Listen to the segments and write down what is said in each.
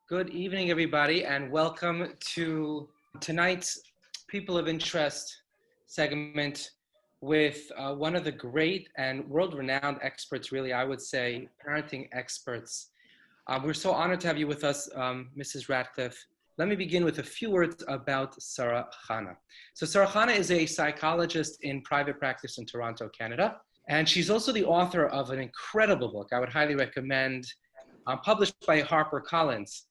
Good evening, everybody, and welcome to tonight's People of Interest segment with one of the great and world-renowned experts, really, I would say, parenting experts. We're so honored to have you with us, Mrs. Radcliffe. Let me begin with a few words about Sarah Chana. So Sarah Chana is a psychologist in private practice in Toronto, Canada, and she's also the author of an incredible book I would highly recommend, published by HarperCollins,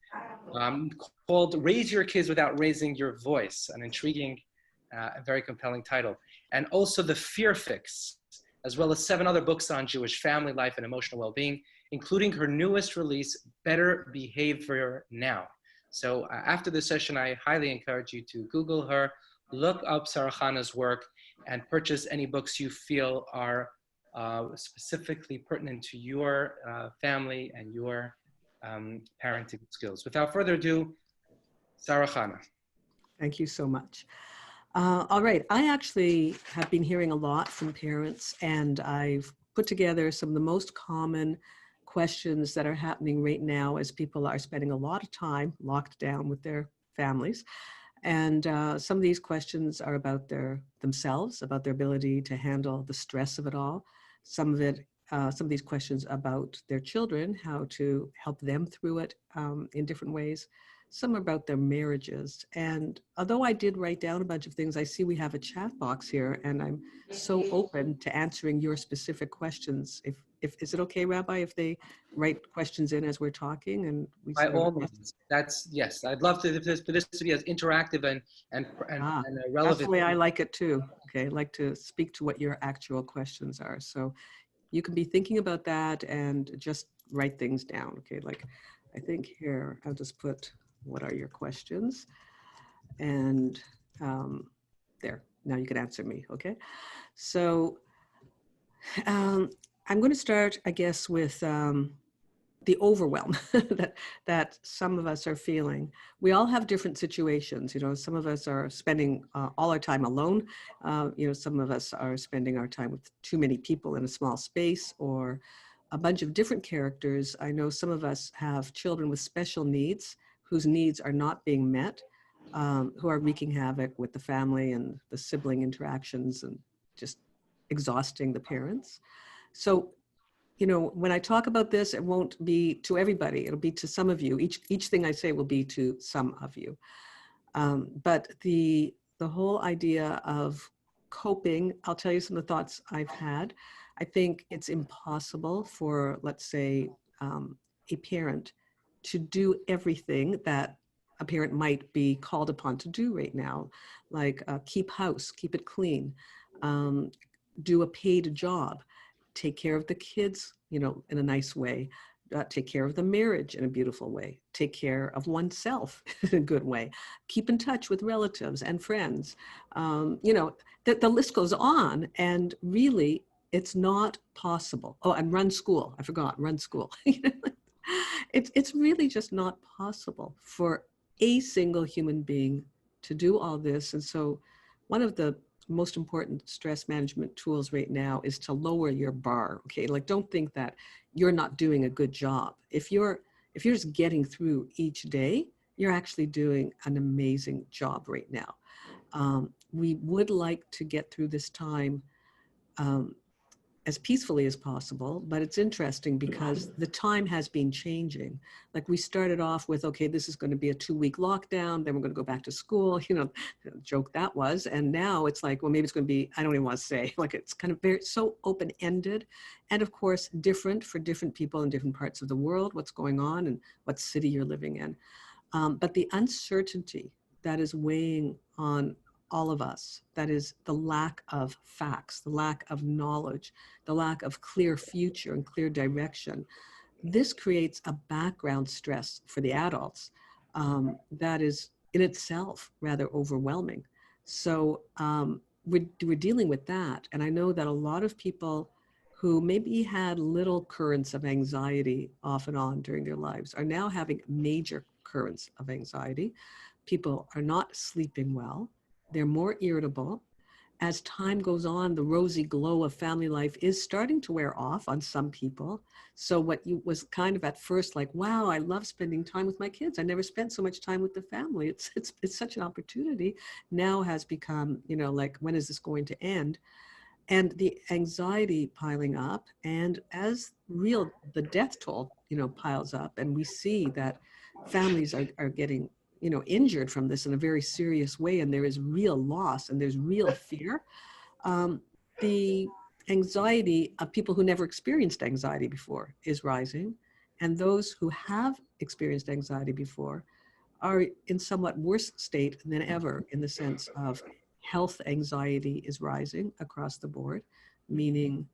called Raise Your Kids Without Raising Your Voice, an intriguing, very compelling title. And also The Fear Fix, as well as 7 other books on Jewish family life and emotional well-being, including her newest release, Better Behavior Now. So after this session, I highly encourage you to Google her, look up Sarah Chana's work, and purchase any books you feel are specifically pertinent to your family and your parenting skills. Without further ado, Sarah Chana. Thank you so much. All right, I actually have been hearing a lot from parents, and I've put together some of the most common questions that are happening right now as people are spending a lot of time locked down with their families. And some of these questions are about themselves, about their ability to handle the stress of it all. Some of these questions about their children, how to help them through it in different ways. Some about their marriages. And although I did write down a bunch of things, I see we have a chat box here, and I'm so open to answering your specific questions. If is it okay, Rabbi, if they write questions in as we're talking? And we By all means, yes. I'd love for this to be as interactive and relevant. That's the way I like it too. Okay, I like to speak to what your actual questions are. So you can be thinking about that and just write things down. Okay, like I think here, I'll just put, what are your questions? And there, now you can answer me, okay? So I'm going to start, I guess, with the overwhelm that some of us are feeling. We all have different situations. You know, some of us are spending all our time alone. Some of us are spending our time with too many people in a small space, or a bunch of different characters. I know some of us have children with special needs whose needs are not being met, who are wreaking havoc with the family and the sibling interactions and just exhausting the parents. So, you know, when I talk about this, it won't be to everybody. It'll be to some of you. Each thing I say will be to some of you. But the whole idea of coping, I'll tell you some of the thoughts I've had. I think it's impossible for, let's say, a parent to do everything that a parent might be called upon to do right now, like keep house, keep it clean, do a paid job, take care of the kids, you know, in a nice way, take care of the marriage in a beautiful way, take care of oneself in a good way, keep in touch with relatives and friends. The list goes on, and really it's not possible. Oh, and run school. I forgot, run school. It's really just not possible for a single human being to do all this. And so one of the most important stress management tools right now is to lower your bar. Okay, like don't think that you're not doing a good job. If you're just getting through each day, you're actually doing an amazing job right now. We would like to get through this time as peacefully as possible, but it's interesting because the time has been changing. Like we started off with, okay, this is going to be a 2-week lockdown, then we're going to go back to school, you know, joke that was. And now it's like, well, maybe it's going to be, I don't even want to say, like it's kind of so open-ended. And of course, different for different people in different parts of the world, what's going on and what city you're living in. But the uncertainty that is weighing on all of us, that is the lack of facts, the lack of knowledge, the lack of clear future and clear direction. This creates a background stress for the adults that is in itself rather overwhelming. So we're dealing with that. And I know that a lot of people who maybe had little currents of anxiety off and on during their lives are now having major currents of anxiety. People are not sleeping well. They're more irritable. as time goes on, the rosy glow of family life is starting to wear off on some people. So what you was kind of at first like, wow, I love spending time with my kids. I never spent so much time with the family. It's such an opportunity. Now has become, like, when is this going to end? And the anxiety piling up, and as the death toll, piles up, and we see that families are getting, injured from this in a very serious way, and there is real loss and there's real fear. The anxiety of people who never experienced anxiety before is rising, and those who have experienced anxiety before are in somewhat worse state than ever, in the sense of health anxiety is rising across the board, meaning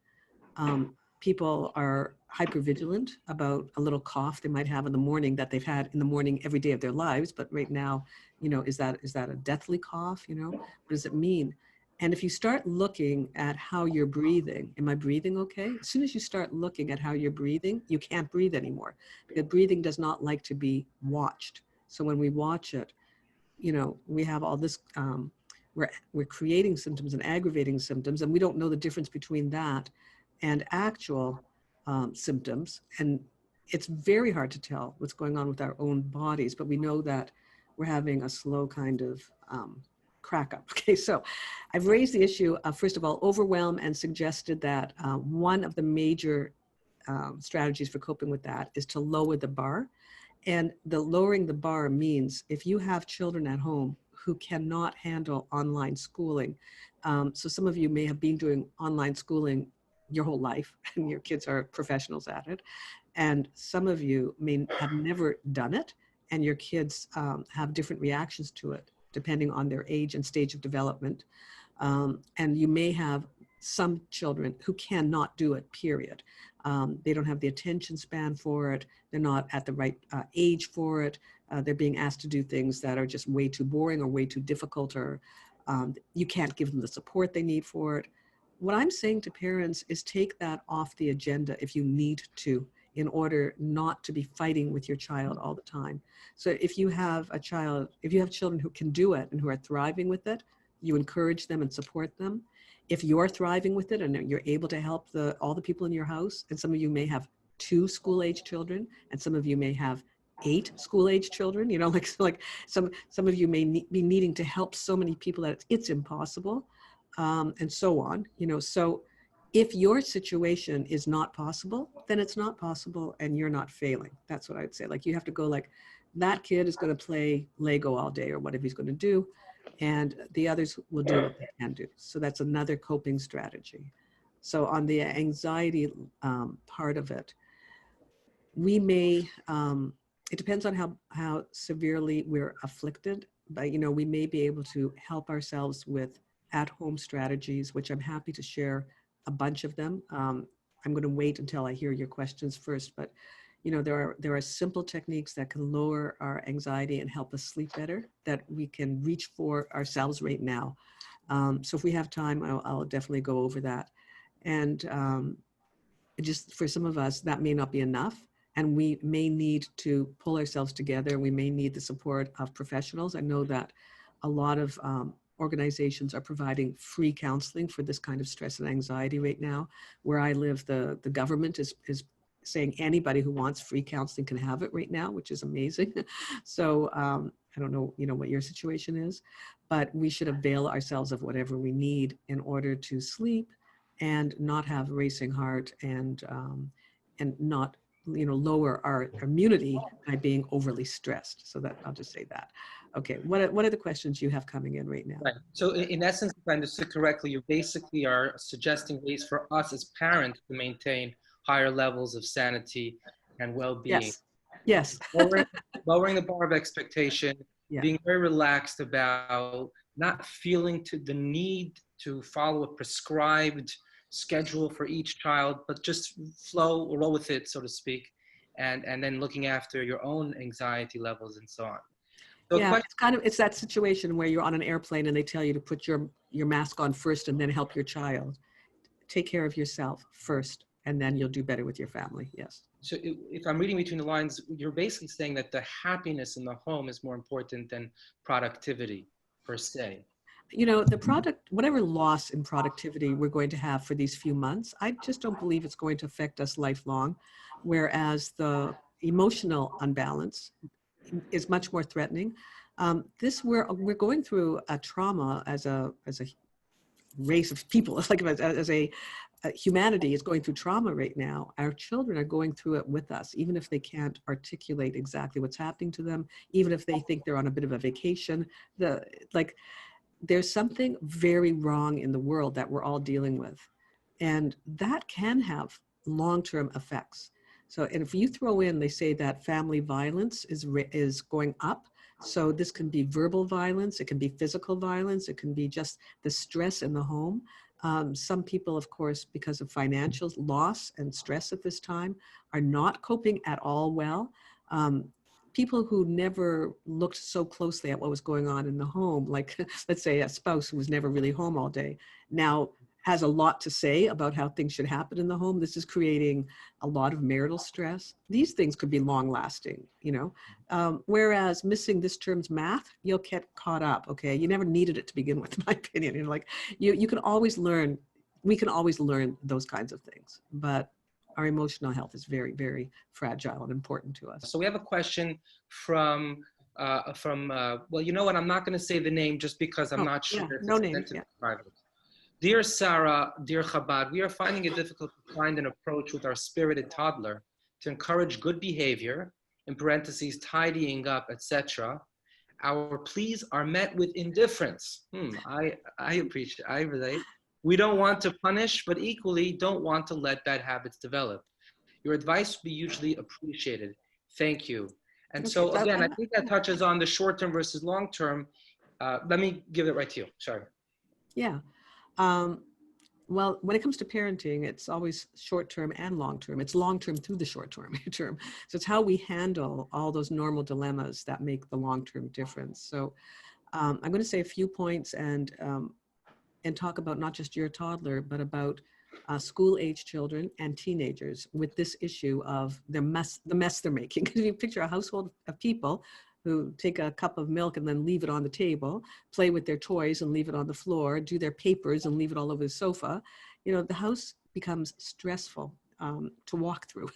people are hypervigilant about a little cough they might have in the morning that they've had in the morning every day of their lives. But right now, is that a deathly cough? What does it mean? And if you start looking at how you're breathing, am I breathing okay? As soon as you start looking at how you're breathing, you can't breathe anymore, because breathing does not like to be watched. So when we watch it, we have all this, we're creating symptoms and aggravating symptoms, and we don't know the difference between that and actual symptoms. And it's very hard to tell what's going on with our own bodies, but we know that we're having a slow kind of crack up. Okay, so I've raised the issue of, first of all, overwhelm, and suggested that one of the major strategies for coping with that is to lower the bar. And the lowering the bar means if you have children at home who cannot handle online schooling, so some of you may have been doing online schooling your whole life and your kids are professionals at it, and some of you may have never done it, and your kids have different reactions to it depending on their age and stage of development. And you may have some children who cannot do it, period. They don't have the attention span for it. They're not at the right age for it. They're being asked to do things that are just way too boring or way too difficult, or you can't give them the support they need for it. What I'm saying to parents is take that off the agenda if you need to, in order not to be fighting with your child all the time. So if you have children who can do it and who are thriving with it, you encourage them and support them. If you're thriving with it and you're able to help all the people in your house, and some of you may have 2 school-age children, and some of you may have 8 school-age children, like some of you may be needing to help so many people that it's impossible, and so on. So if your situation is not possible, then it's not possible, and you're not failing. That's what I'd say. Like, you have to go like, that kid is going to play Lego all day or whatever he's going to do, and the others will do what they can do. So that's another coping strategy. So on the anxiety part of it, we may, it depends on how severely we're afflicted, but we may be able to help ourselves with at-home strategies, which I'm happy to share a bunch of them. I'm going to wait until I hear your questions first, but there are simple techniques that can lower our anxiety and help us sleep better that we can reach for ourselves right now. So if we have time, I'll definitely go over that. And just for some of us, that may not be enough, and we may need to pull ourselves together. We may need the support of professionals. I know that a lot of organizations are providing free counseling for this kind of stress and anxiety right now. Where I live, the government is saying anybody who wants free counseling can have it right now, which is amazing. So I don't know, what your situation is, but we should avail ourselves of whatever we need in order to sleep and not have racing heart, and not, lower our immunity by being overly stressed. So that, I'll just say that. Okay, what are the questions you have coming in right now? Right. So in essence, if I understood correctly, you basically are suggesting ways for us as parents to maintain higher levels of sanity and well-being. Yes. Lowering the bar of expectation, Yeah. being very relaxed about not feeling the need to follow a prescribed schedule for each child, but just roll with it, so to speak, and then looking after your own anxiety levels and so on. So yeah, it's that situation where you're on an airplane and they tell you to put your mask on first and then help your child. Take care of yourself first, and then you'll do better with your family. Yes. So if I'm reading between the lines, you're basically saying that the happiness in the home is more important than productivity per se. you know, the product, whatever loss in productivity we're going to have for these few months, I just don't believe it's going to affect us lifelong. Whereas the emotional unbalance is much more threatening. We're going through a trauma as a race of people, like as a humanity is going through trauma right now. Our children are going through it with us, even if they can't articulate exactly what's happening to them, even if they think they're on a bit of a vacation. There's something very wrong in the world that we're all dealing with. And that can have long-term effects. So, and if you throw in, they say that family violence is going up. So this can be verbal violence, it can be physical violence, it can be just the stress in the home. Some people, of course, because of financial loss and stress at this time, are not coping at all well. People who never looked so closely at what was going on in the home, like let's say a spouse who was never really home all day, now has a lot to say about how things should happen in the home. This is creating a lot of marital stress. These things could be long lasting, you know. Whereas missing this term's math, you'll get caught up, okay? You never needed it to begin with, in my opinion. You know, like you can always learn, we can always learn those kinds of things, but our emotional health is very, very fragile and important to us. So we have a question from well, you know what? I'm not going to say the name just because I'm not sure. Yeah, It's no names. Yeah. private. Dear Sarah, dear Chabad, we are finding it difficult to find an approach with our spirited toddler to encourage good behavior, in parentheses, tidying up, etc. Our pleas are met with indifference. I appreciate, I relate. We don't want to punish, but equally don't want to let bad habits develop. Your advice would be hugely appreciated. Thank you. And Okay, so again, I think that touches on the short-term versus long-term. Let me give it right to you. Sorry. Yeah. Well, when it comes to parenting, it's always short-term and long-term. It's long-term through the short-term term. So it's how we handle all those normal dilemmas that make the long-term difference. So I'm going to say a few points and talk about not just your toddler, but about school-age children and teenagers with this issue of the mess they're making. Because you picture a household of people who take a cup of milk and then leave it on the table, play with their toys and leave it on the floor, do their papers and leave it all over the sofa. You know, the house becomes stressful to walk through,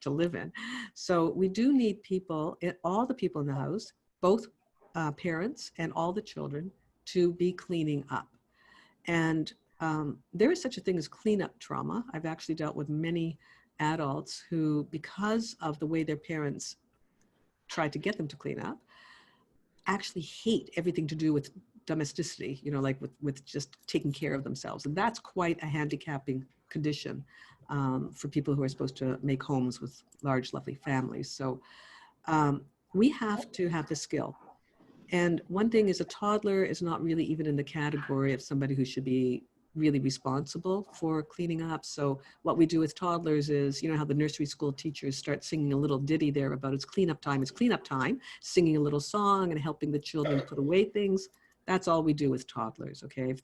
to live in. So we do need people, all the people in the house, both parents and all the children, to be cleaning up. And there is such a thing as cleanup trauma. I've actually dealt with many adults who, because of the way their parents tried to get them to clean up, actually hate everything to do with domesticity, you know, like with just taking care of themselves. And that's quite a handicapping condition for people who are supposed to make homes with large, lovely families. So we have to have the skill. And one thing is, a toddler is not really even in the category of somebody who should be really responsible for cleaning up. So what we do with toddlers is, you know how the nursery school teachers start singing a little ditty there about it's cleanup time, singing a little song and helping the children put away things. That's all we do with toddlers, okay?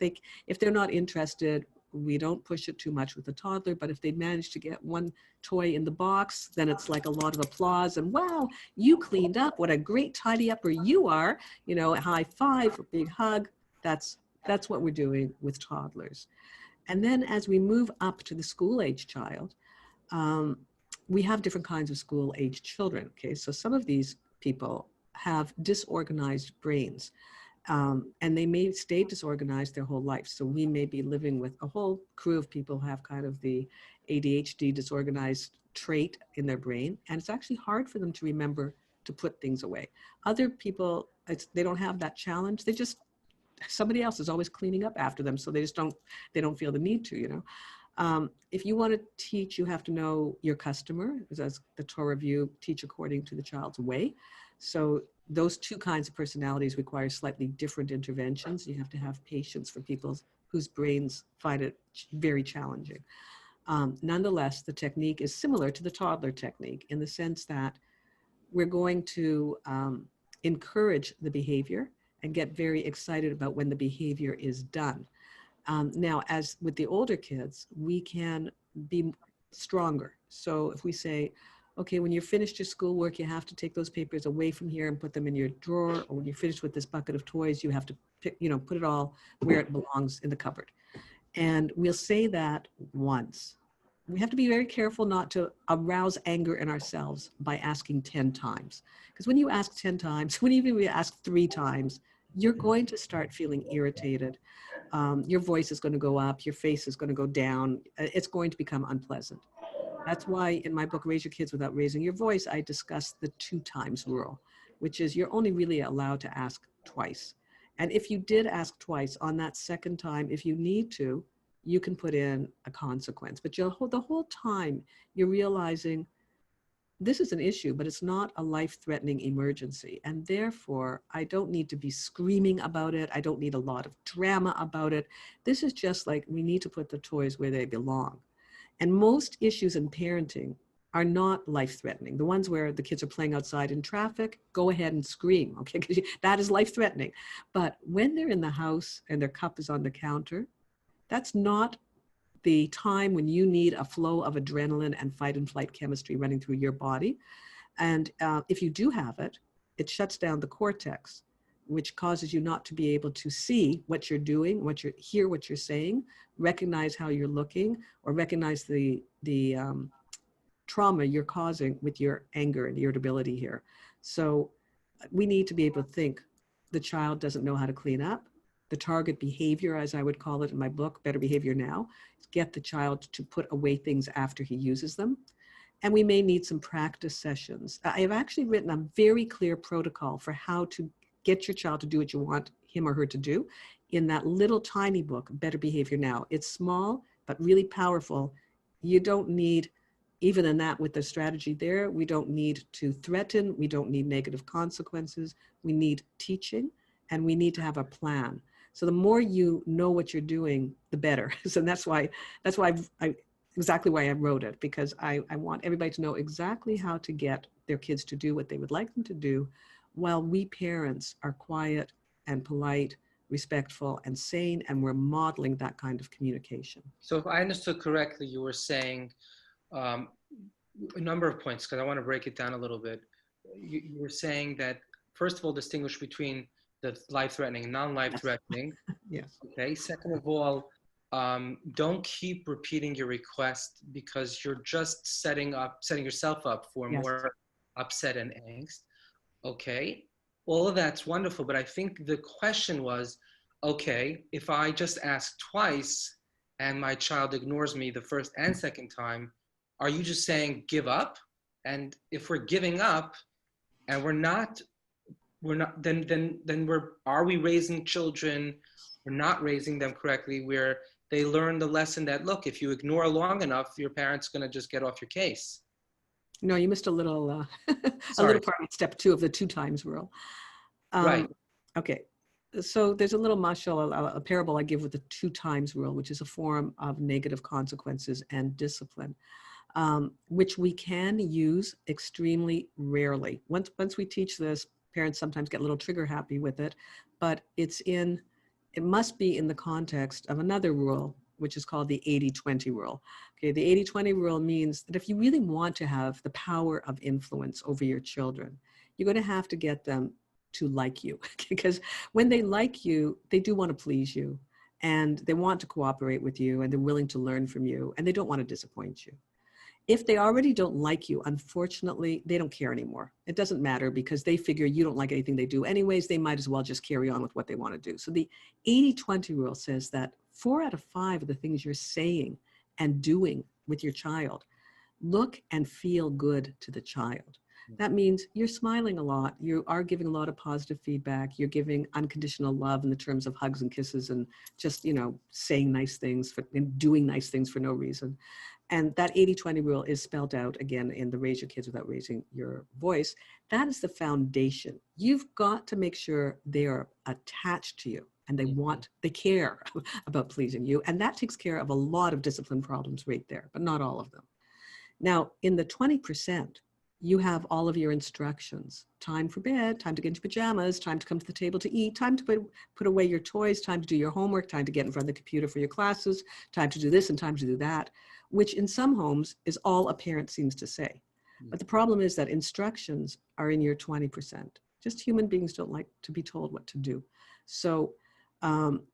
If they're not interested, we don't push it too much with the toddler, but if they manage to get one toy in the box, then it's like a lot of applause and wow, you cleaned up, what a great tidy upper you are, you know, a high five, a big hug. That's what we're doing with toddlers. And then as we move up to the school-age child, we have different kinds of school-age children, okay? So some of these people have disorganized brains. And they may stay disorganized their whole life. So we may be living with a whole crew of people who have kind of the ADHD disorganized trait in their brain. And it's actually hard for them to remember to put things away. Other people, they don't have that challenge. Somebody else is always cleaning up after them. So they don't feel the need to, you know. If you want to teach, you have to know your customer, as the Torah view, teach according to the child's way. So those two kinds of personalities require slightly different interventions. You have to have patience for people whose brains find it very challenging. Nonetheless, the technique is similar to the toddler technique in the sense that we're going to encourage the behavior and get very excited about when the behavior is done. Now, as with the older kids, we can be stronger. So if we say, okay, when you're finished your schoolwork, you have to take those papers away from here and put them in your drawer. Or when you're finished with this bucket of toys, you have to pick, put it all where it belongs in the cupboard. And we'll say that once. We have to be very careful not to arouse anger in ourselves by asking 10 times. Because when you ask 10 times, when even we ask 3 times, you're going to start feeling irritated. Your voice is going to go up, your face is going to go down. It's going to become unpleasant. That's why in my book, Raise Your Kids Without Raising Your Voice, I discuss the 2 times rule, which is you're only really allowed to ask twice. And if you did ask twice, on that second time, if you need to, you can put in a consequence. But the whole time you're realizing this is an issue, but it's not a life-threatening emergency. And therefore, I don't need to be screaming about it. I don't need a lot of drama about it. This is just like, we need to put the toys where they belong. And most issues in parenting are not life-threatening. The ones where the kids are playing outside in traffic, go ahead and scream, okay? Because that is life-threatening. But when they're in the house and their cup is on the counter, that's not the time when you need a flow of adrenaline and fight and flight chemistry running through your body. And if you do have it, it shuts down the cortex, which causes you not to be able to see what you're doing, hear what you're saying, recognize how you're looking, or recognize the trauma you're causing with your anger and irritability here. So we need to be able to think. The child doesn't know how to clean up. The target behavior, as I would call it in my book, Better Behavior Now, is get the child to put away things after he uses them. And we may need some practice sessions. I have actually written a very clear protocol for how to get your child to do what you want him or her to do in that little tiny book, Better Behavior Now. It's small, but really powerful. You don't need, even in that with the strategy there, we don't need to threaten. We don't need negative consequences. We need teaching, and we need to have a plan. So the more you know what you're doing, the better. So that's why exactly why I wrote it, because I want everybody to know exactly how to get their kids to do what they would like them to do, while we parents are quiet and polite, respectful and sane, and we're modeling that kind of communication. So if I understood correctly, you were saying a number of points, because I want to break it down a little bit. You were saying that, first of all, distinguish between the life-threatening and non-life-threatening. Yes. Okay. Second of all, don't keep repeating your request, because you're just setting yourself up for Yes. more upset and angst. Okay. All of that's wonderful, but I think the question was, okay, if I just ask twice and my child ignores me the first and second time, are you just saying give up? And if we're giving up and we're not, are we raising children? We're not raising them correctly, where they learn the lesson that, look, if you ignore long enough, your parent's going to just get off your case. No, you missed a little, a Sorry. little part of step 2 of the 2 times rule. Right. Okay. So there's a little mashal, a parable I give with the 2 times rule, which is a form of negative consequences and discipline, which we can use extremely rarely. Once we teach this, parents sometimes get a little trigger happy with it, but it must be in the context of another rule, which is called the 80-20 rule. Okay, the 80-20 rule means that if you really want to have the power of influence over your children, you're going to have to get them to like you, because when they like you, they do want to please you, and they want to cooperate with you, and they're willing to learn from you, and they don't want to disappoint you. If they already don't like you, unfortunately, they don't care anymore. It doesn't matter, because they figure you don't like anything they do anyways. They might as well just carry on with what they want to do. So the 80-20 rule says that 4 out of 5 of the things you're saying and doing with your child look and feel good to the child. That means you're smiling a lot. You are giving a lot of positive feedback. You're giving unconditional love in the terms of hugs and kisses, and just, saying nice things and doing nice things for no reason. And that 80-20 rule is spelled out again in the Raise Your Kids Without Raising Your Voice. That is the foundation. You've got to make sure they are attached to you, and they care about pleasing you. And that takes care of a lot of discipline problems right there, but not all of them. Now, in the 20%, you have all of your instructions: time for bed, time to get into pajamas, time to come to the table to eat, time to put away your toys, time to do your homework, time to get in front of the computer for your classes, time to do this and time to do that, which in some homes is all a parent seems to say. But the problem is that instructions are in your 20%. Just human beings don't like to be told what to do. So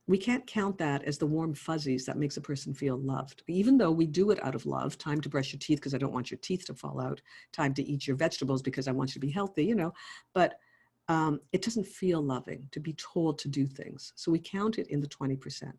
we can't count that as the warm fuzzies that makes a person feel loved, even though we do it out of love. Time to brush your teeth because I don't want your teeth to fall out. Time to eat your vegetables because I want you to be healthy, you know. But it doesn't feel loving to be told to do things. So we count it in the 20%.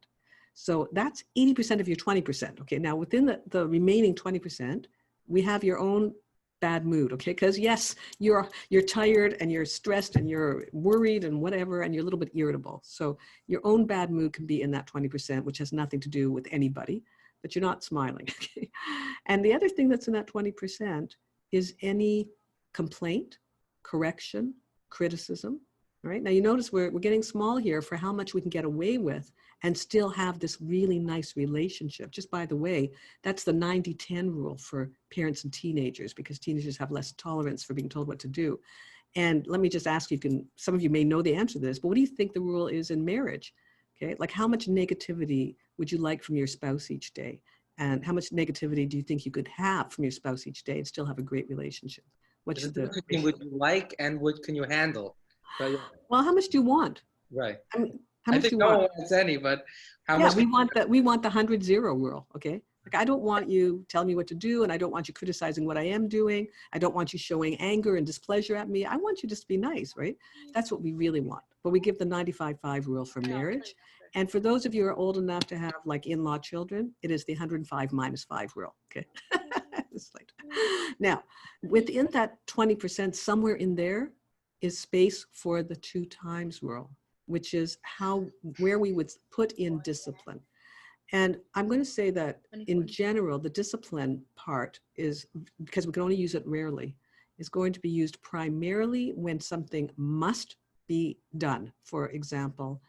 So that's 80% of your 20%. Okay, now within the remaining 20%, we have your own bad mood, okay? Because yes, you're tired and you're stressed and you're worried and whatever, and you're a little bit irritable. So your own bad mood can be in that 20%, which has nothing to do with anybody, but you're not smiling, okay? And the other thing that's in that 20% is any complaint, correction, criticism, all right? Now you notice we're getting small here for how much we can get away with and still have this really nice relationship. Just by the way, that's the 90-10 rule for parents and teenagers, because teenagers have less tolerance for being told what to do. And let me just ask you, some of you may know the answer to this, but what do you think the rule is in marriage? Okay, like how much negativity would you like from your spouse each day? And how much negativity do you think you could have from your spouse each day and still have a great relationship? What should the between would you like and what can you handle? So, yeah. Well, how much do you want? Right. I mean, how I much do think you no want? one wants any, but how Yeah, much? we want the 100-0 rule, okay? Like, I don't want you telling me what to do, and I don't want you criticizing what I am doing. I don't want you showing anger and displeasure at me. I want you just to be nice, right? That's what we really want. But we give the 95-5 rule for marriage. And for those of you who are old enough to have like in-law children, it is the 105 - 5 rule, okay? It's like, now, within that 20%, somewhere in there is space for the 2 times rule, which is where we would put in discipline. And I'm going to say that in general, the discipline part is, because we can only use it rarely, is going to be used primarily when something must be done. For example,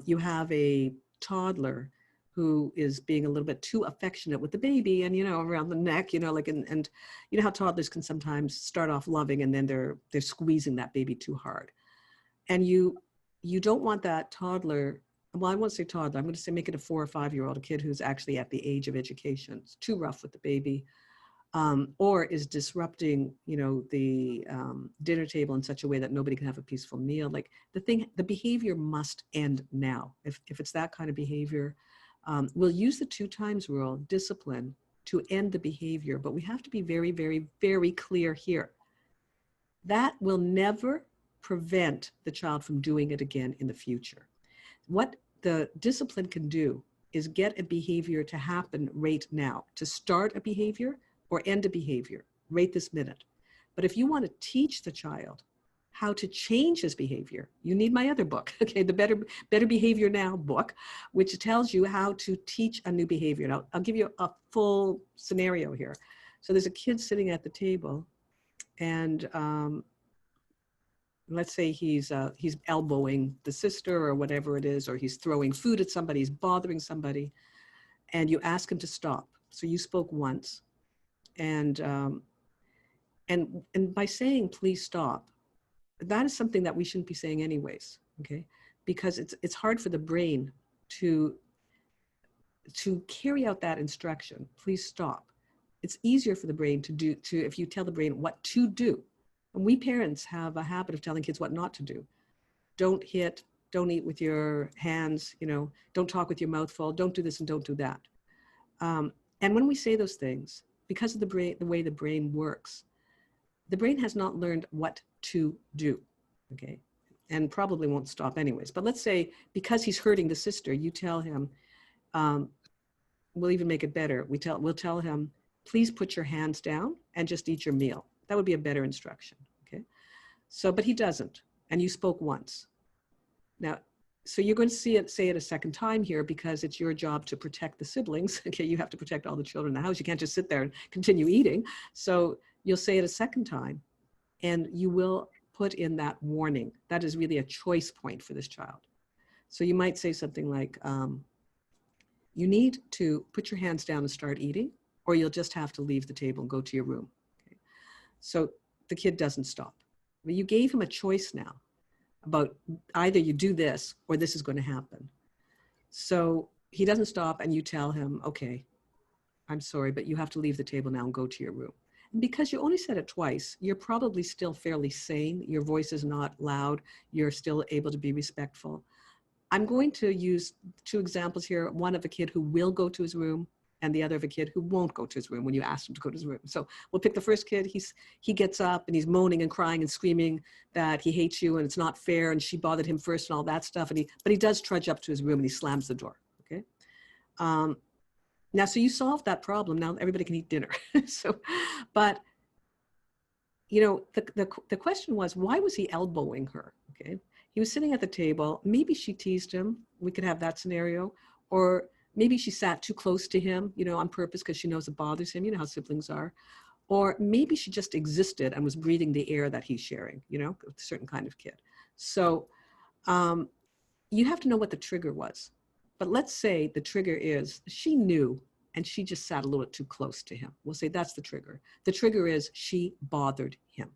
you have a toddler who is being a little bit too affectionate with the baby and, you know, around the neck, you know, like, and you know how toddlers can sometimes start off loving and then they're squeezing that baby too hard. And you don't want that toddler, well, I won't say toddler, I'm going to say make it a 4 or 5-year-old, a kid who's actually at the age of education. It's too rough with the baby, or is disrupting, you know, the dinner table in such a way that nobody can have a peaceful meal. Like the behavior must end now. If it's that kind of behavior, we'll use the 2 times rule, discipline, to end the behavior, but we have to be very, very, very clear here. That will never prevent the child from doing it again in the future. What the discipline can do is get a behavior to happen right now, to start a behavior or end a behavior right this minute. But if you want to teach the child how to change his behavior, you need my other book, okay, the Better Behavior Now book, which tells you how to teach a new behavior. Now, I'll give you a full scenario here. So there's a kid sitting at the table, and let's say he's elbowing the sister or whatever it is, or he's throwing food at somebody, he's bothering somebody, and you ask him to stop. So you spoke once, and by saying please stop, that is something that we shouldn't be saying anyways, okay? Because it's hard for the brain to carry out that instruction, please stop. It's easier for the brain if you tell the brain what to do. And we parents have a habit of telling kids what not to do. Don't hit, don't eat with your hands, you know, don't talk with your mouth full, don't do this and don't do that. And when we say those things, because of the way the brain works, the brain has not learned what to do, okay? And probably won't stop anyways. But let's say because he's hurting the sister, you tell him, we'll even make it better. We'll tell him, please put your hands down and just eat your meal. That would be a better instruction, okay? So, but he doesn't, and you spoke once. Now, so you're going to say it a second time here because it's your job to protect the siblings, okay? You have to protect all the children in the house. You can't just sit there and continue eating. So you'll say it a second time, and you will put in that warning. That is really a choice point for this child. So you might say something like, you need to put your hands down and start eating, or you'll just have to leave the table and go to your room. Okay? So the kid doesn't stop. But you gave him a choice now about either you do this or this is going to happen. So he doesn't stop, and you tell him, okay, I'm sorry, but you have to leave the table now and go to your room. Because you only said it twice, you're probably still fairly sane. Your voice is not loud. You're still able to be respectful. I'm going to use two examples here. One of a kid who will go to his room and the other of a kid who won't go to his room when you ask him to go to his room. So we'll pick the first kid. He gets up and he's moaning and crying and screaming that he hates you and it's not fair and she bothered him first and all that stuff. But he does trudge up to his room and he slams the door, okay? Now, so you solved that problem. Now everybody can eat dinner. But you know, the question was, why was he elbowing her, okay? He was sitting at the table. Maybe she teased him. We could have that scenario. Or maybe she sat too close to him, you know, on purpose because she knows it bothers him. You know how siblings are. Or maybe she just existed and was breathing the air that he's sharing, you know, a certain kind of kid. So you have to know what the trigger was. But let's say the trigger is she knew and she just sat a little too close to him. We'll say that's the trigger. The trigger is she bothered him.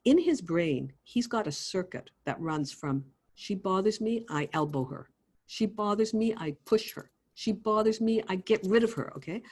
In his brain, he's got a circuit that runs from she bothers me, I elbow her. She bothers me, I push her. She bothers me, I get rid of her, okay?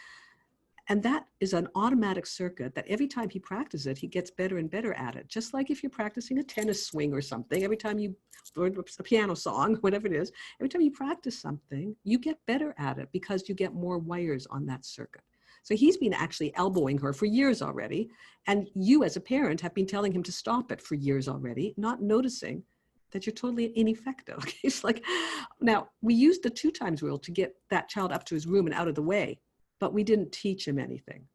And that is an automatic circuit that every time he practices it, he gets better and better at it. Just like if you're practicing a tennis swing or something, every time you learn a piano song, whatever it is, every time you practice something, you get better at it because you get more wires on that circuit. So he's been actually elbowing her for years already. And you as a parent have been telling him to stop it for years already, not noticing that you're totally ineffective. Okay? It's like, now we used the 2 times rule to get that child up to his room and out of the way, but we didn't teach him anything.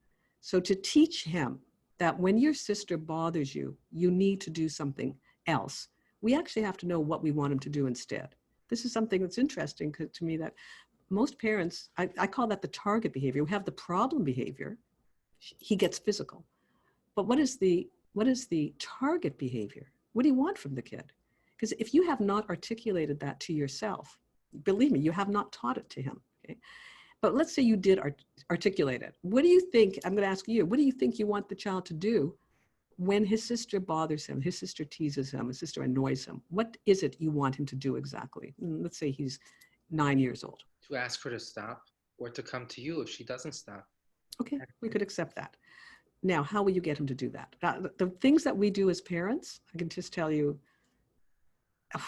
So to teach him that when your sister bothers you, you need to do something else, we actually have to know what we want him to do instead. This is something that's interesting to me, that most parents, I call that the target behavior. We have the problem behavior. He gets physical. But what is the target behavior? What do you want from the kid? Because if you have not articulated that to yourself, believe me, you have not taught it to him. Okay? But let's say you did articulate it. What do you think, I'm going to ask you, what do you think you want the child to do when his sister bothers him, his sister teases him, his sister annoys him? What is it you want him to do exactly? Let's say he's 9 years old. To ask her to stop or to come to you if she doesn't stop. Okay, we could accept that. Now, how will you get him to do that? The things that we do as parents, I can just tell you,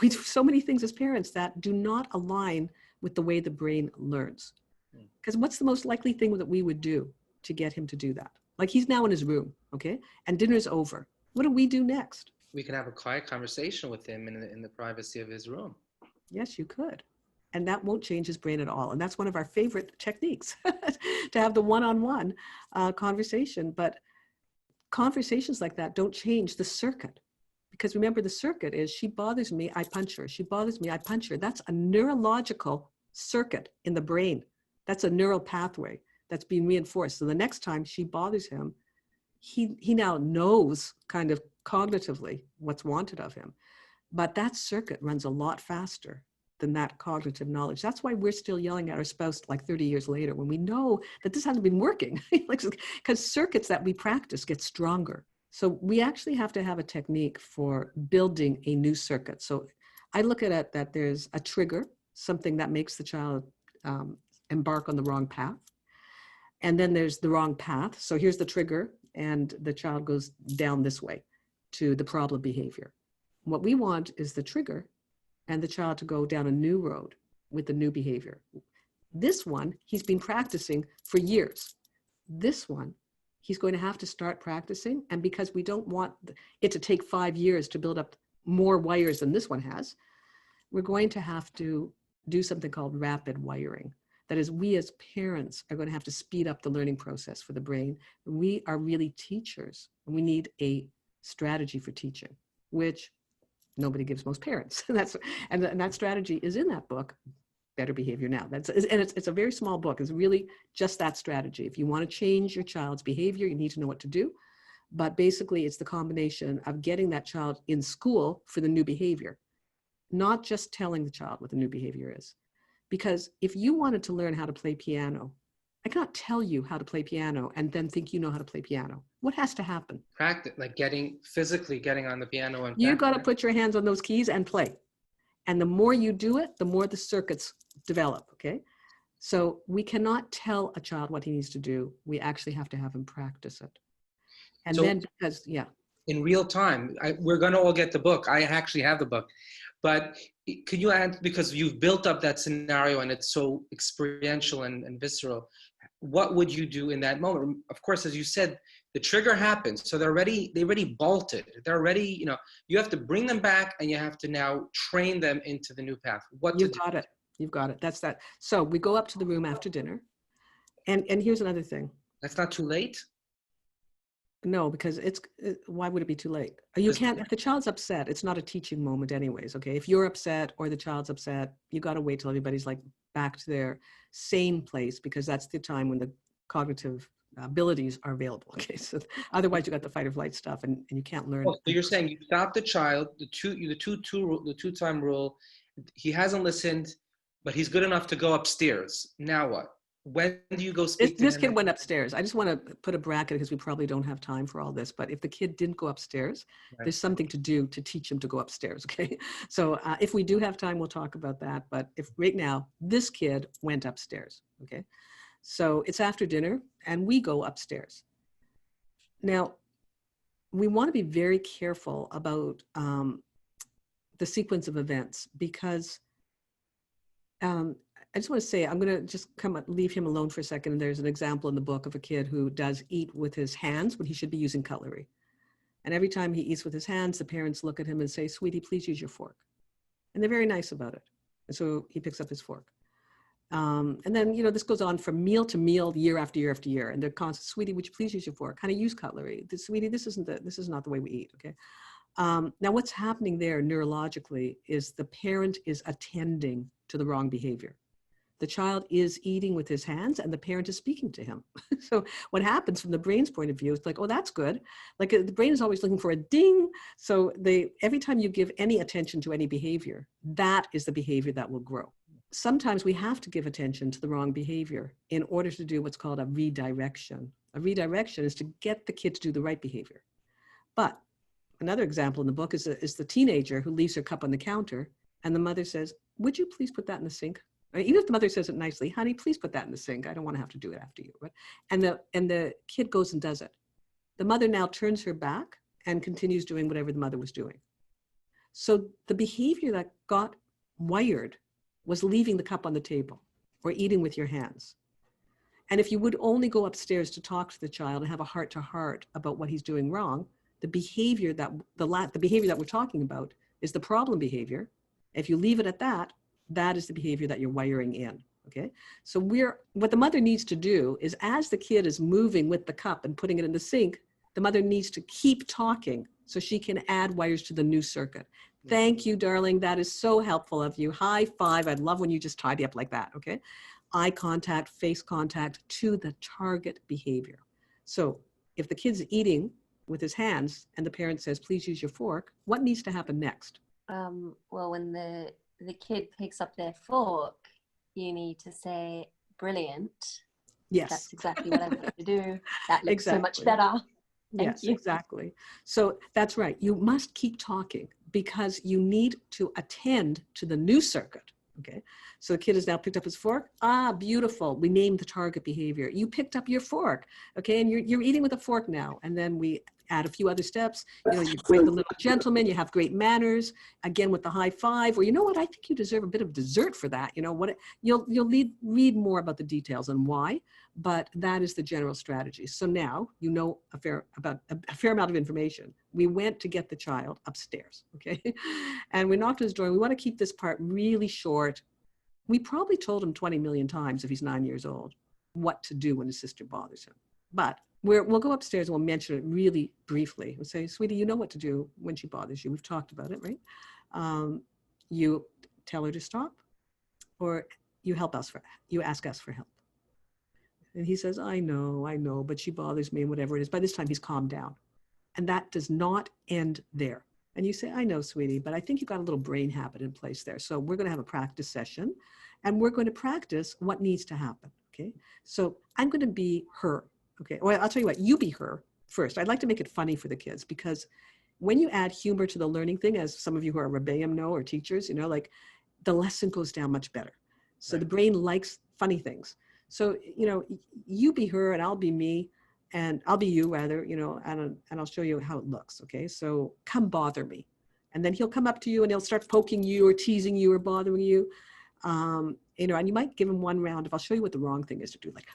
we do so many things as parents that do not align with the way the brain learns. Because what's the most likely thing that we would do to get him to do that? Like he's now in his room, okay? And dinner's over. What do we do next? We can have a quiet conversation with him in the privacy of his room. Yes, you could. And that won't change his brain at all. And that's one of our favorite techniques, to have the one-on-one conversation. But conversations like that don't change the circuit. Because remember, the circuit is she bothers me, I punch her. She bothers me, I punch her. That's a neurological circuit in the brain. That's a neural pathway that's being reinforced. So the next time she bothers him, he now knows kind of cognitively what's wanted of him. But that circuit runs a lot faster than that cognitive knowledge. That's why we're still yelling at our spouse like 30 years later when we know that this hasn't been working. Because circuits that we practice get stronger. So we actually have to have a technique for building a new circuit. So I look at it that there's a trigger, something that makes the child embark on the wrong path. And then there's the wrong path. So here's the trigger and the child goes down this way to the problem behavior. What we want is the trigger and the child to go down a new road with the new behavior. This one, he's been practicing for years. This one, he's going to have to start practicing. And because we don't want it to take 5 years to build up more wires than this one has, we're going to have to do something called rapid wiring. That is, we as parents are going to have to speed up the learning process for the brain. We are really teachers, and we need a strategy for teaching, which nobody gives most parents. And that strategy is in that book, Better Behavior Now. It's a very small book. It's really just that strategy. If you want to change your child's behavior, you need to know what to do. But basically, it's the combination of getting that child in school for the new behavior, not just telling the child what the new behavior is. Because if you wanted to learn how to play piano, I cannot tell you how to play piano and then think you know how to play piano. What has to happen? Practice, like physically getting on the piano. And you got to put your hands on those keys and play. And the more you do it, the more the circuits develop, okay? So we cannot tell a child what he needs to do. We actually have to have him practice it. And So then because, yeah. in real time, we're going to all get the book. I actually have the book. But could you add, because you've built up that scenario and it's so experiential and visceral, what would you do in that moment? Of course, as you said, the trigger happens. So they already bolted. They're already, you have to bring them back and you have to now train them into the new path. What to do. Got it. You've got it. That's that. So we go up to the room after dinner. And here's another thing. That's not too late? No, because why would it be too late? You can't, if the child's upset, it's not a teaching moment anyways, okay? If you're upset or the child's upset, you got to wait till everybody's like back to their sane place, because that's the time when the cognitive abilities are available, okay? So otherwise you got the fight or flight stuff and you can't learn. Oh, so you're saying you stop the child, the two-time rule, he hasn't listened, but he's good enough to go upstairs. Now what? When do you go speak to him? This kid went upstairs. I just want to put a bracket because we probably don't have time for all this. But if the kid didn't go upstairs, there's something to do to teach him to go upstairs. Okay. So if we do have time, we'll talk about that. But if right now, this kid went upstairs. Okay. So it's after dinner and we go upstairs. Now, we want to be very careful about the sequence of events, because I just want to say, I'm going to just leave him alone for a second. And there's an example in the book of a kid who does eat with his hands when he should be using cutlery. And every time he eats with his hands, the parents look at him and say, "Sweetie, please use your fork." And they're very nice about it. And so he picks up his fork. And then, this goes on from meal to meal, year after year after year. And they're constant, "Sweetie, would you please use your fork? How to use cutlery? Sweetie, this is not the way we eat, okay?" Now, what's happening there neurologically is the parent is attending to the wrong behavior. The child is eating with his hands and the parent is speaking to him. So what happens from the brain's point of view, it's like, oh, that's good. Like the brain is always looking for a ding. So every time you give any attention to any behavior, that is the behavior that will grow. Sometimes we have to give attention to the wrong behavior in order to do what's called a redirection. A redirection is to get the kid to do the right behavior. But another example in the book is the teenager who leaves her cup on the counter and the mother says, "Would you please put that in the sink?" Even if the mother says it nicely, "Honey, please put that in the sink. I don't want to have to do it after you." Right? And the kid goes and does it. The mother now turns her back and continues doing whatever the mother was doing. So the behavior that got wired was leaving the cup on the table or eating with your hands. And if you would only go upstairs to talk to the child and have a heart-to-heart about what he's doing wrong, the behavior that we're talking about is the problem behavior. If you leave it at that, that is the behavior that you're wiring in, okay? So what the mother needs to do is, as the kid is moving with the cup and putting it in the sink, the mother needs to keep talking so she can add wires to the new circuit. Thank you, darling. That is so helpful of you. High five. I'd love when you just tidy up like that, okay? Eye contact, face contact to the target behavior. So if the kid's eating with his hands and the parent says, "Please use your fork," what needs to happen next? Well, when the kid picks up their fork, you need to say, "Brilliant." Yes. That's exactly what I want to do. That looks Exactly. so much better. Yes, exactly. So that's right. You must keep talking because you need to attend to the new circuit. Okay. So the kid has now picked up his fork. Ah, beautiful. We named the target behavior. You picked up your fork. Okay. And you're eating with a fork now. And then we add a few other steps. You're quite the little gentleman. You have great manners. Again, with the high five, or, "You know what? I think you deserve a bit of dessert for that." You'll read more about the details and why, but that is the general strategy. So now you know a fair amount of information. We went to get the child upstairs. Okay. And we knocked on his door. We want to keep this part really short. We probably told him 20 million times, if he's 9 years old, what to do when his sister bothers him. But we'll go upstairs and we'll mention it really briefly. We'll say, "Sweetie, you know what to do when she bothers you. We've talked about it, right? You tell her to stop, or you ask us for help." And he says, I know, but she bothers me," and whatever it is. By this time, he's calmed down. And that does not end there. And you say, "I know, sweetie, but I think you've got a little brain habit in place there. So we're going to have a practice session and we're going to practice what needs to happen." Okay. So I'm going to be her. Okay. Well, I'll tell you what, you be her first. I'd like to make it funny for the kids, because when you add humor to the learning thing, as some of you who are Rebbeim know, or teachers, like the lesson goes down much better. So the brain likes funny things. So, you be her and I'll be me. and I'll be you rather, and I'll show you how it looks. Okay. So come bother me. And then he'll come up to you and he'll start poking you or teasing you or bothering you. And you might give him one round. If I'll show you what the wrong thing is to do, like,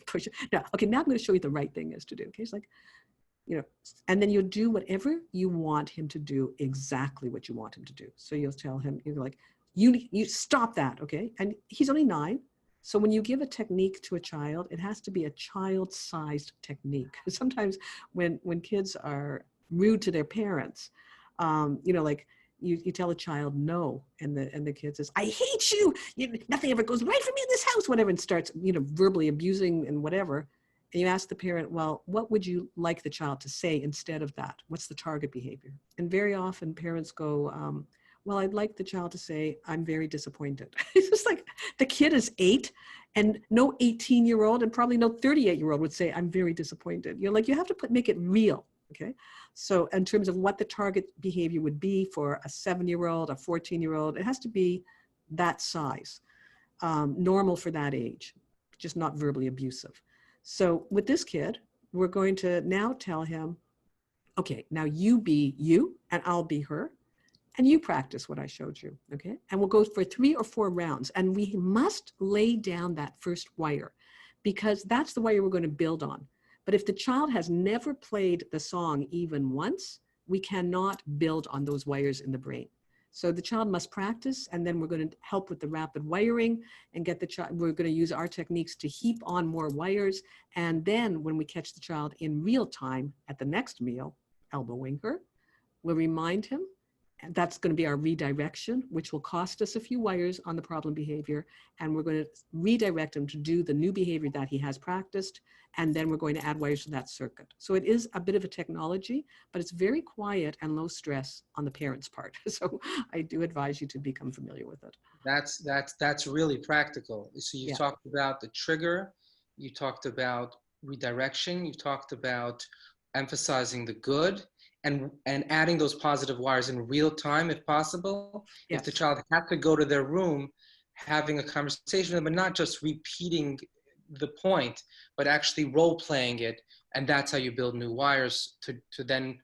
push it. No, okay, now I'm going to show you what the right thing is to do. Okay. It's like, and then you'll do whatever you want him to do, exactly what you want him to do. So you'll tell him, you're like, you stop that. Okay. And he's only 9. So when you give a technique to a child, it has to be a child-sized technique. Sometimes when kids are rude to their parents, like you tell a child no, and the kid says, "I hate you. Nothing ever goes right for me in this house," whatever, and starts verbally abusing and whatever. And you ask the parent, well, what would you like the child to say instead of that? What's the target behavior? And very often parents go, well, I'd like the child to say, "I'm very disappointed." It's just like the kid is 8, and no 18-year-old and probably no 38-year-old would say, "I'm very disappointed." You have to make it real. Okay. So in terms of what the target behavior would be for a 7-year-old, a 14-year-old, it has to be that size, normal for that age, just not verbally abusive. So with this kid, we're going to now tell him, okay, now you be you and I'll be her. And you practice what I showed you, okay? And we'll go for 3 or 4 rounds. And we must lay down that first wire because that's the wire we're going to build on. But if the child has never played the song even once, we cannot build on those wires in the brain. So the child must practice, and then we're going to help with the rapid wiring and get the child, we're going to use our techniques to heap on more wires. And then when we catch the child in real time at the next meal, elbowing her, we'll remind him. And that's going to be our redirection, which will cost us a few wires on the problem behavior. And we're going to redirect him to do the new behavior that he has practiced. And then we're going to add wires to that circuit. So it is a bit of a technology, but it's very quiet and low stress on the parent's part. So I do advise you to become familiar with it. That's really practical. So you talked about the trigger, you talked about redirection, you talked about emphasizing the good, and adding those positive wires in real time, if possible. Yes. If the child had to go to their room, having a conversation with them, but not just repeating the point, but actually role-playing it, and that's how you build new wires to then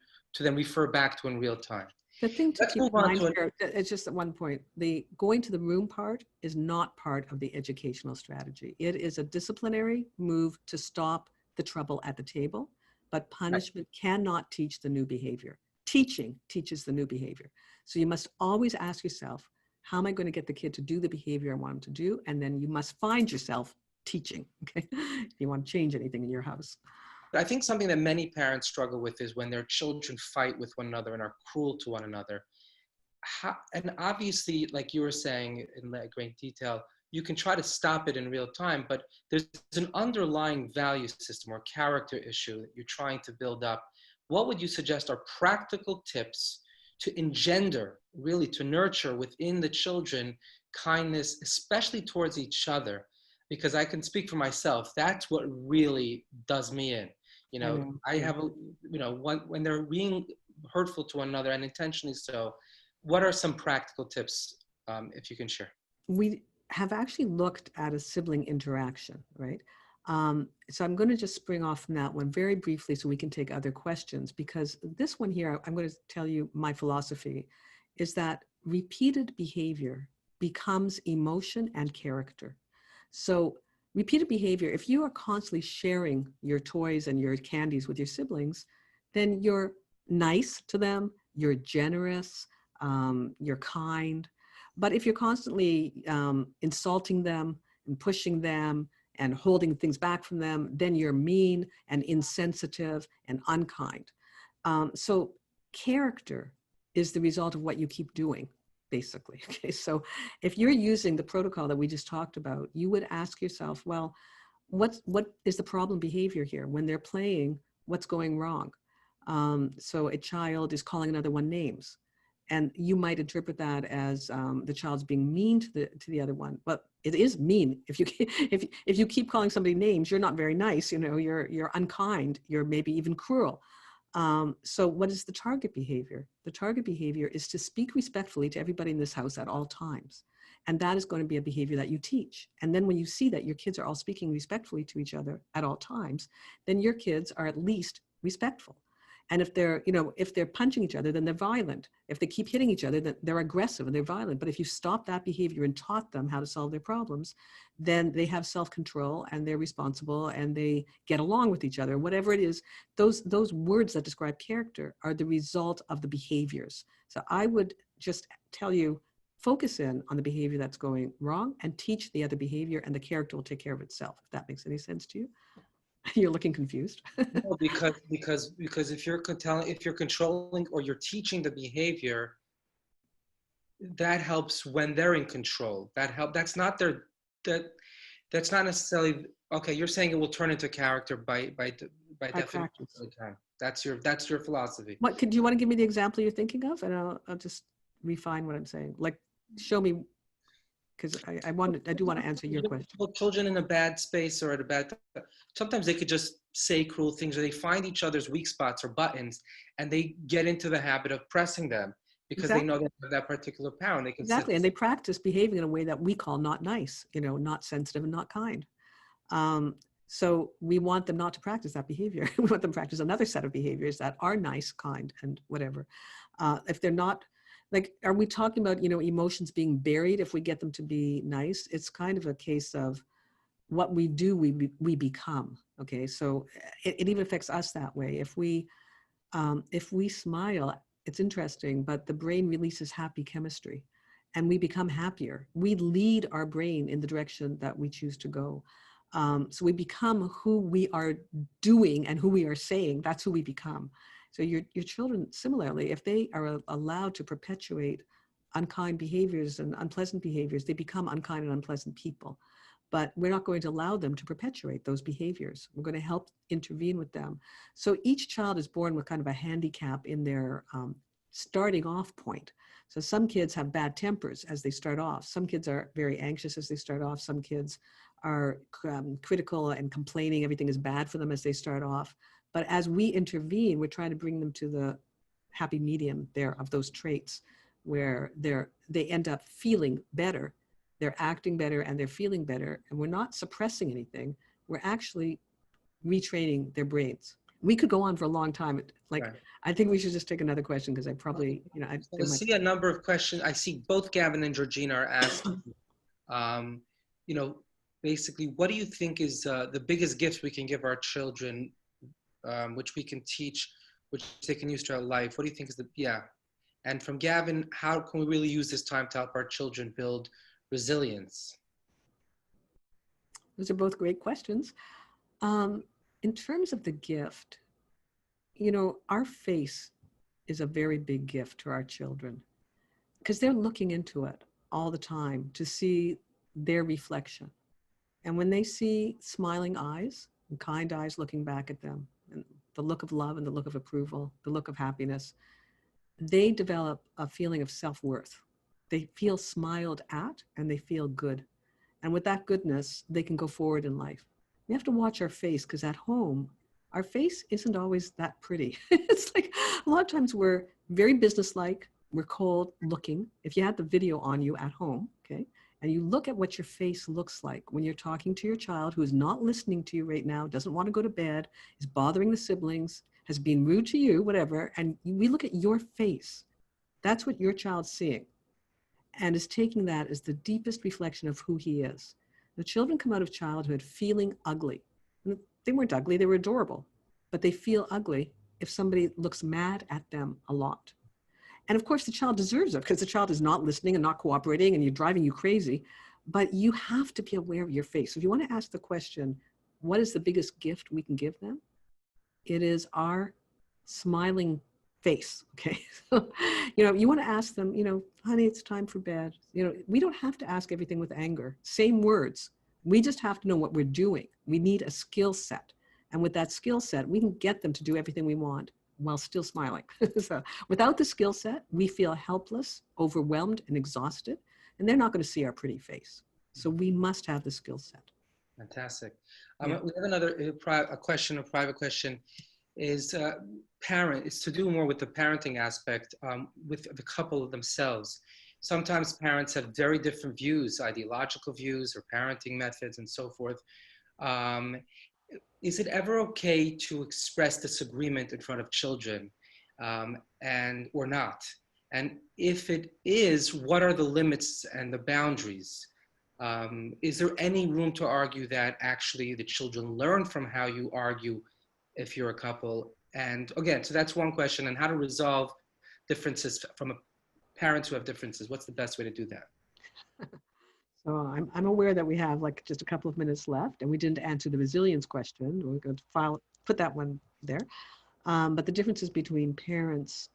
refer back to in real time. The thing to keep in mind here, it's just at one point, the going to the room part is not part of the educational strategy. It is a disciplinary move to stop the trouble at the table. But punishment cannot teach the new behavior. Teaching teaches the new behavior. So you must always ask yourself, how am I going to get the kid to do the behavior I want him to do? And then you must find yourself teaching, okay? If you want to change anything in your house. I think something that many parents struggle with is when their children fight with one another and are cruel to one another. And obviously, like you were saying in great detail, you can try to stop it in real time, but there's an underlying value system or character issue that you're trying to build up. What would you suggest are practical tips to engender, really to nurture within the children kindness, especially towards each other? Because I can speak for myself, that's what really does me in. I have, when they're being hurtful to one another and intentionally so, what are some practical tips, if you can share? We have actually looked at a sibling interaction, right? So I'm going to just spring off from that one very briefly so we can take other questions, because this one here, I'm going to tell you my philosophy is that repeated behavior becomes emotion and character. So repeated behavior, if you are constantly sharing your toys and your candies with your siblings, then you're nice to them, you're generous, you're kind. But if you're constantly insulting them and pushing them and holding things back from them, then you're mean and insensitive and unkind. So character is the result of what you keep doing, basically. Okay, so if you're using the protocol that we just talked about, you would ask yourself, well, what is the problem behavior here? When they're playing, what's going wrong? So a child is calling another one names. And you might interpret that as the child's being mean to the other one, but it is mean. If you keep calling somebody names, you're not very nice. You're unkind. You're maybe even cruel. So what is the target behavior? The target behavior is to speak respectfully to everybody in this house at all times. And that is going to be a behavior that you teach. And then when you see that your kids are all speaking respectfully to each other at all times, then your kids are at least respectful. And if they're, if they're punching each other, then they're violent. If they keep hitting each other, then they're aggressive and they're violent. But if you stop that behavior and taught them how to solve their problems, then they have self-control and they're responsible and they get along with each other. Whatever it is, those words that describe character are the result of the behaviors. So I would just tell you, focus in on the behavior that's going wrong and teach the other behavior, and the character will take care of itself, if that makes any sense to you. You're looking confused. No, because if you're controlling or you're teaching the behavior, that helps when they're in control. That's not necessarily okay. You're saying it will turn into character by definition. That's your philosophy. What do you want to give me the example you're thinking of, and I'll just refine what I'm saying. Like, show me, because I do want to answer your question. Children in a bad space or sometimes they could just say cruel things, or they find each other's weak spots or buttons, and they get into the habit of pressing them because they know they have that particular power. And they can and they practice behaving in a way that we call not nice, not sensitive and not kind. So we want them not to practice that behavior. We want them to practice another set of behaviors that are nice, kind, and whatever. If they're not, like, are we talking about, emotions being buried if we get them to be nice? It's kind of a case of what we do, we become. Okay, so it even affects us that way. If we smile, it's interesting, but the brain releases happy chemistry and we become happier. We lead our brain in the direction that we choose to go. So we become who we are doing and who we are saying. That's who we become. So your children, similarly, if they are allowed to perpetuate unkind behaviors and unpleasant behaviors, they become unkind and unpleasant people. But we're not going to allow them to perpetuate those behaviors. We're going to help intervene with them. So each child is born with kind of a handicap in their starting off point. So some kids have bad tempers as they start off. Some kids are very anxious as they start off. Some kids are critical and complaining. Everything is bad for them as they start off. But as we intervene, we're trying to bring them to the happy medium there of those traits where they end up feeling better. They're acting better and they're feeling better. And we're not suppressing anything. We're actually retraining their brains. We could go on for a long time. Like, right. I think we should just take another question because I probably, I see a number of questions. I see both Gavin and Georgina are asking, basically, what do you think is the biggest gift we can give our children, which we can teach, which they can use throughout life? What do you think is And from Gavin, how can we really use this time to help our children build resilience? Those are both great questions. In terms of the gift, our face is a very big gift to our children because they're looking into it all the time to see their reflection. And when they see smiling eyes and kind eyes looking back at them, and the look of love and the look of approval, the look of happiness, they develop a feeling of self-worth. They feel smiled at and they feel good. And with that goodness, they can go forward in life. We have to watch our face because at home, our face isn't always that pretty. It's like a lot of times we're very businesslike, we're cold looking. If you had the video on you at home, okay, and you look at what your face looks like when you're talking to your child who is not listening to you right now, doesn't want to go to bed, is bothering the siblings, has been rude to you, whatever, and we look at your face, that's what your child's seeing and is taking that as the deepest reflection of who he is. The children come out of childhood feeling ugly. They weren't ugly, they were adorable, but they feel ugly if somebody looks mad at them a lot. And of course the child deserves it because the child is not listening and not cooperating and you're driving you crazy, but you have to be aware of your face. So if you want to ask the question, what is the biggest gift we can give them? It is our smiling face, okay? So, you want to ask them, honey, it's time for bed. We don't have to ask everything with anger. Same words. We just have to know what we're doing. We need a skill set. And with that skill set, we can get them to do everything we want while still smiling. So without the skill set, we feel helpless, overwhelmed, and exhausted, and they're not going to see our pretty face. So we must have the skill set. Fantastic. We have another private question. Is it's to do more with the parenting aspect with the couple themselves. sometimes parents have very different views, ideological views or parenting methods and so forth. Um, is it ever okay to express disagreement in front of children, and or not? And if it is, what are the limits and the boundaries? Is there any room to argue that actually the children learn from how you argue if you're a couple? And again, so that's one question, and how to resolve differences from parents who have differences. What's the best way to do that? So I'm aware that we have like just a couple of minutes left, and we didn't answer the resilience question. We're going to put that one there. But the differences between parents,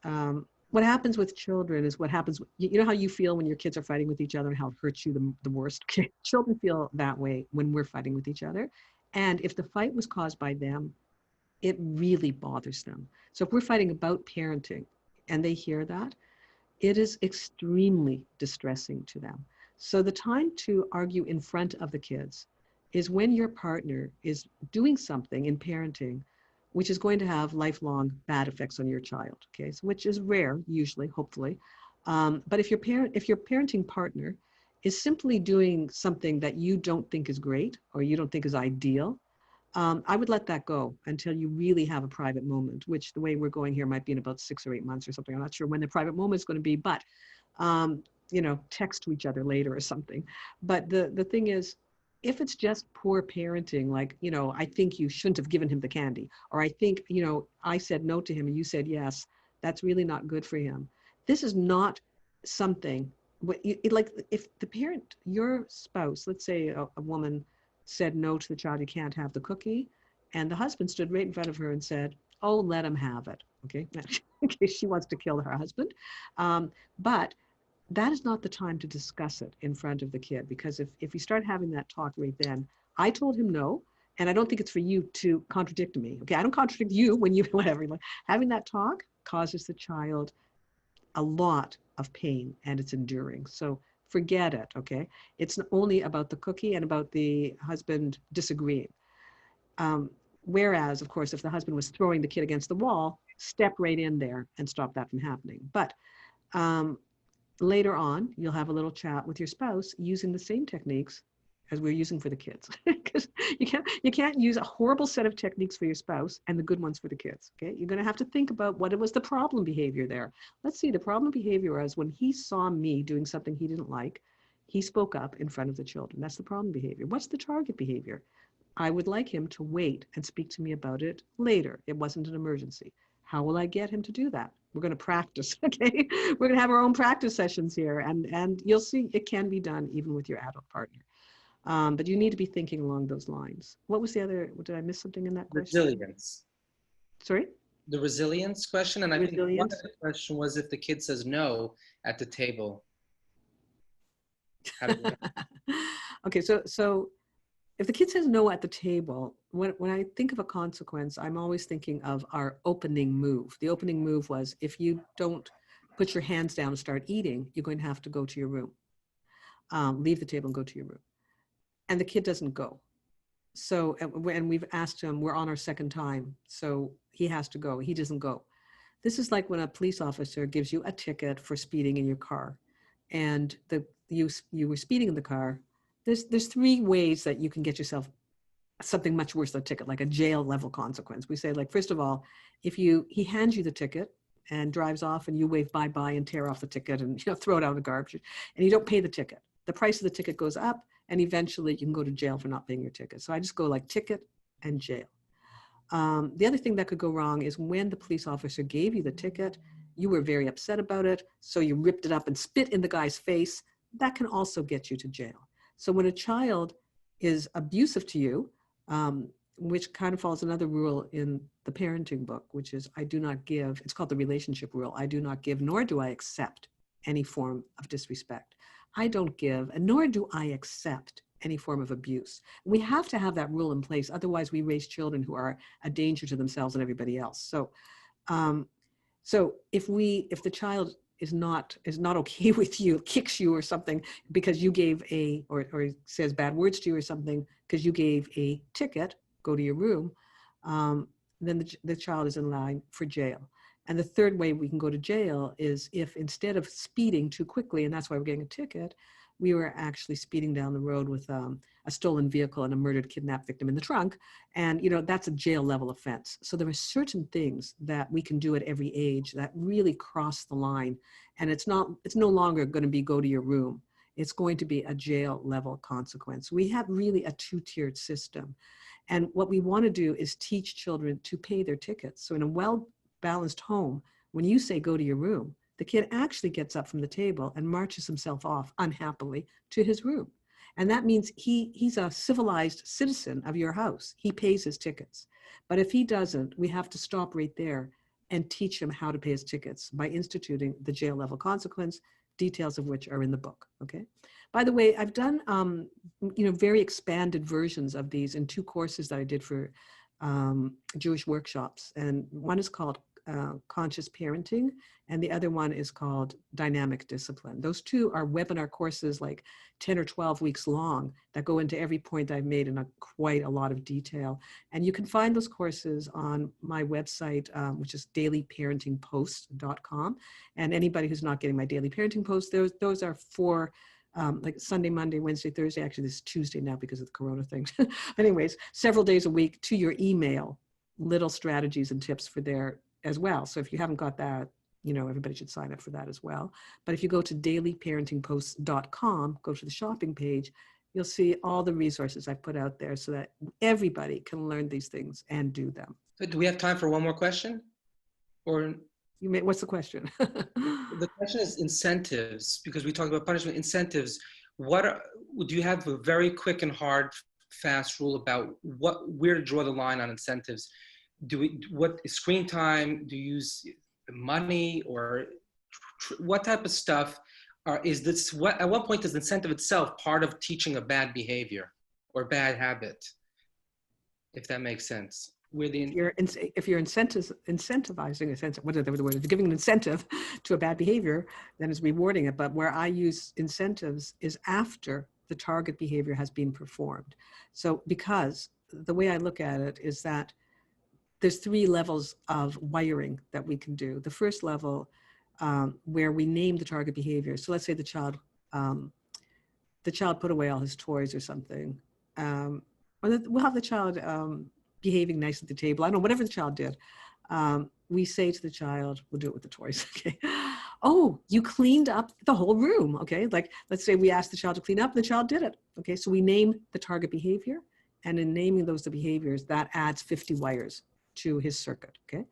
what happens with children is what happens, you know how you feel when your kids are fighting with each other and how it hurts you the worst? Okay. Children feel that way when we're fighting with each other. And if the fight was caused by them, it really bothers them. So if we're fighting about parenting and they hear that, it is extremely distressing to them. So the time to argue in front of the kids is when your partner is doing something in parenting which is going to have lifelong bad effects on your child, okay? So which is rare, usually, hopefully. But if your parenting partner is simply doing something that you don't think is great or you don't think is ideal, I would let that go until you really have a private moment, which the way we're going here might be in about 6 or 8 months or something. I'm not sure when the private moment is going to be, but text to each other later or something. But the thing is, if it's just poor parenting, like, I think you shouldn't have given him the candy, or I think, I said no to him and you said yes, that's really not good for him. This is not something, like if the parent, your spouse, let's say a woman said no to the child, you can't have the cookie, and the husband stood right in front of her and said, oh, let him have it, okay? In case she wants to kill her husband. But that is not the time to discuss it in front of the kid, because if you start having that talk right then, I told him no, and I don't think it's for you to contradict me. Okay, I don't contradict you when you, whatever. Having that talk causes the child a lot of pain, and it's enduring. So forget it, okay? It's only about the cookie and about the husband disagreeing. Whereas, of course, if the husband was throwing the kid against the wall, step right in there and stop that from happening. But later on, you'll have a little chat with your spouse using the same techniques as we're using for the kids. Because you can't use a horrible set of techniques for your spouse and the good ones for the kids. Okay, you're going to have to think about what was the problem behavior there. Let's see, the problem behavior was when he saw me doing something he didn't like, he spoke up in front of the children. That's the problem behavior. What's the target behavior? I would like him to wait and speak to me about it later. It wasn't an emergency. How will I get him to do that? We're going to practice, okay? We're going to have our own practice sessions here, and you'll see it can be done even with your adult partner. But you need to be thinking along those lines. What was the other, did I miss something in that question? Resilience. Sorry? The resilience question, and I think one of the question was if the kid says no at the table. Okay, so if the kid says no at the table, when I think of a consequence, I'm always thinking of our opening move. The opening move was, if you don't put your hands down and start eating, you're going to have to go to your room. Leave the table and go to your room. And the kid doesn't go. So, and we've asked him, we're on our second time, so he has to go. He doesn't go. This is like when a police officer gives you a ticket for speeding in your car, and you were speeding in the car. There's 3 ways that you can get yourself something much worse than a ticket, like a jail level consequence. We say, like, first of all, if he hands you the ticket and drives off and you wave bye-bye and tear off the ticket and throw it out in the garbage, and you don't pay the ticket, the price of the ticket goes up, and eventually you can go to jail for not paying your ticket. So I just go like ticket and jail. The other thing that could go wrong is when the police officer gave you the ticket, you were very upset about it, so you ripped it up and spit in the guy's face. That can also get you to jail. So when a child is abusive to you, which kind of follows another rule in the parenting book, which is I do not give, it's called the relationship rule. I do not give, nor do I accept any form of disrespect. I don't give, and nor do I accept any form of abuse. We have to have that rule in place. Otherwise, we raise children who are a danger to themselves and everybody else. So, so if the child is not okay with you, kicks you or something because you gave or says bad words to you or something because you gave a ticket, go to your room, then the child is in line for jail. And the third way we can go to jail is if instead of speeding too quickly, and that's why we're getting a ticket, we were actually speeding down the road with a stolen vehicle and a murdered kidnapped victim in the trunk. And, that's a jail level offense. So there are certain things that we can do at every age that really cross the line. And it's no longer going to be go to your room. It's going to be a jail level consequence. We have really a two-tiered system. And what we want to do is teach children to pay their tickets. So in a well-balanced home, when you say go to your room, the kid actually gets up from the table and marches himself off unhappily to his room. And that means he's a civilized citizen of your house. He pays his tickets. But if he doesn't, we have to stop right there and teach him how to pay his tickets by instituting the jail level consequence, details of which are in the book, okay? By the way, I've done, very expanded versions of these in 2 courses that I did for Jewish workshops. And one is called Conscious Parenting, and the other one is called Dynamic Discipline. Those 2 are webinar courses like 10 or 12 weeks long that go into every point I've made in quite a lot of detail. And you can find those courses on my website, which is dailyparentingpost.com. And anybody who's not getting my daily parenting posts, those are for like Sunday, Monday, Wednesday, Thursday. Actually, this is Tuesday now because of the Corona thing. Anyways, several days a week to your email, little strategies and tips for there as well. So if you haven't got that, everybody should sign up for that as well. But if you go to dailyparentingpost.com, go to the shopping page, you'll see all the resources I put out there so that everybody can learn these things and do them. Do we have time for one more question? Or what's the question? The question is incentives, because we talked about punishment. Incentives. Do you have a very quick and hard, fast rule about where to draw the line on incentives? What screen time? Do you use money, or what type of stuff is this? At what point is incentive itself part of teaching a bad behavior or bad habit? If that makes sense. If you're incentivizing if you're giving an incentive to a bad behavior, then it's rewarding it. But where I use incentives is after the target behavior has been performed. So because the way I look at it is that there's 3 levels of wiring that we can do. The first level, where we name the target behavior. So let's say the child put away all his toys or something. Or we'll have the child behaving nice at the table. I don't know, whatever the child did. We say to the child, we'll do it with the toys, okay? Oh, you cleaned up the whole room, okay? Like, let's say we asked the child to clean up, and the child did it, okay? So we name the target behavior, and in naming those the behaviors, that adds 50 wires to his circuit, okay?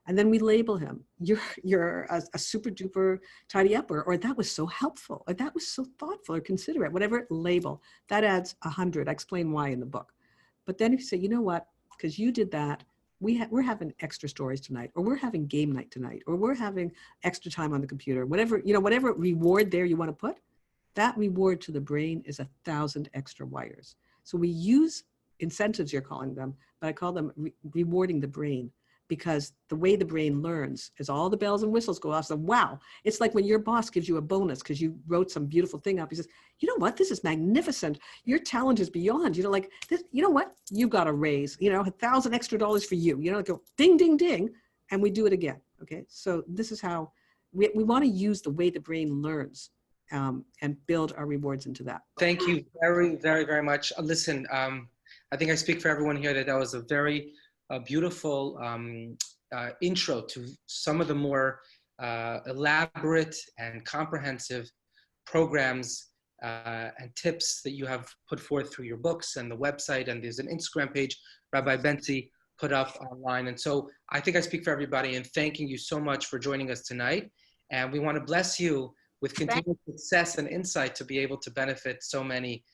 And then we label him. You're a super duper tidy upper, or that was so helpful, or that was so thoughtful or considerate, whatever label, that adds 100. I explain why in the book. But then if you say, you know what, because you did that, we're having extra stories tonight, or we're having game night tonight, or we're having extra time on the computer, whatever reward there you want to put, that reward to the brain is 1,000 extra wires. So we use incentives, you're calling them, but I call them rewarding the brain, because the way the brain learns is all the bells and whistles go off. So wow, it's like when your boss gives you a bonus because you wrote some beautiful thing up. He says, you know what, this is magnificent. Your talent is beyond, like this, you know what, you got a raise, $1,000 extra for you, go ding, ding, ding. And we do it again, okay? So this is how we want to use the way the brain learns and build our rewards into that. Thank you very, very, very much. Listen, I think I speak for everyone here that was a very beautiful intro to some of the more elaborate and comprehensive programs and tips that you have put forth through your books and the website. And there's an Instagram page Rabbi Benzi put up online. And so I think I speak for everybody in thanking you so much for joining us tonight. And we want to bless you with continued success and insight to be able to benefit so many